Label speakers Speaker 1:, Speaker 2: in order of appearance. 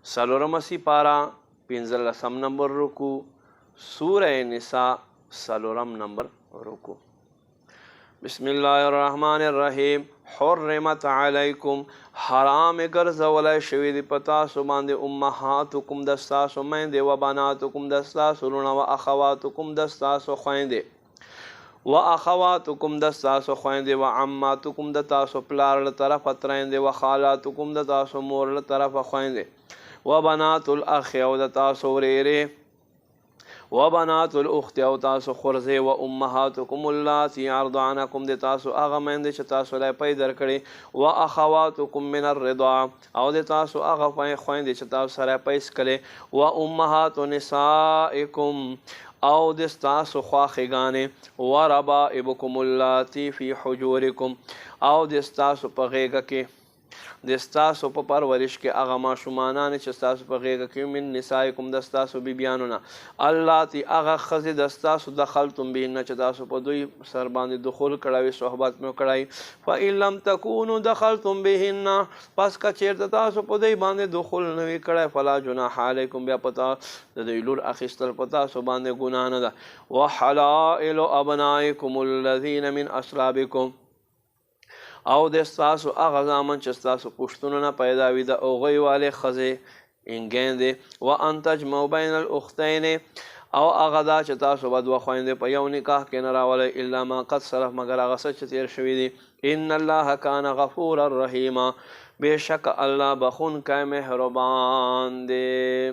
Speaker 1: سلورم سپارہ 15 نمبر رکو، سورہ نساء سلورم نمبر رکو۔ بسم اللہ الرحمن الرحیم۔ حرمت علیکم، حرام گرزولی شوی دی پتاسو باندے امہاتکم دستاسو میندے و بناتکم دستاسو لونا و اخواتکم دستاسو خویندے و اخواتکم دستاسو خویندے و عماتکم دتاسو پلار طرف تریندے و خالاتکم دتاسو مور طرف خویندے و بنات الاخ او دتاسو ریرے و بنات الاخت او تاسو خرزے و امہاتکم اللاتی ارضعنکم دے تاسو اغا میندے چھ تاسو لے پیدر کڑی و اخواتکم من الرضا او دے تاسو اغا خویندے چھ تاسو سرے پیس کلے و امہات نسائکم او دستاسو خواخگانے و ربائبکم اللاتی فی حجورکم او دستاسو پغیگا کے دستاسو پا پرورش کے اغا ماشمانانی چستاسو پا غیگا کی من نسائکم دستاسو بی بیانونا اللاتی اغا خزی دستاسو دخلتم بینا چتاسو پا دوی سرباندی دخول کڑاوی صحبت میں کڑائی فَإِن لَمْ تَكُونُوا دَخَلْتُمْ بِهِنَّ پس کا چیرتا تاسو پا دوی باندی دخول نوی کڑائی فلا جناح علیکم بیا پتا دوی لور اخستل پتا سو باندی گناہ ندا وحلائل ابنائکم الذین من اصلابکم او دستاسو اغا زامن چستاسو پشتوننا پیداوی دا اوغی والے خزے انگین دے و انتجمو بین الاختین او اغا دا چتاسو بدو خوین دے پا یو نکاح کے نراولے الا ما قد صرف مگر اغا سچ تیر شوی دی ان اللہ کان غفور الرحیم، بے شک اللہ بخون کا مہربان دے۔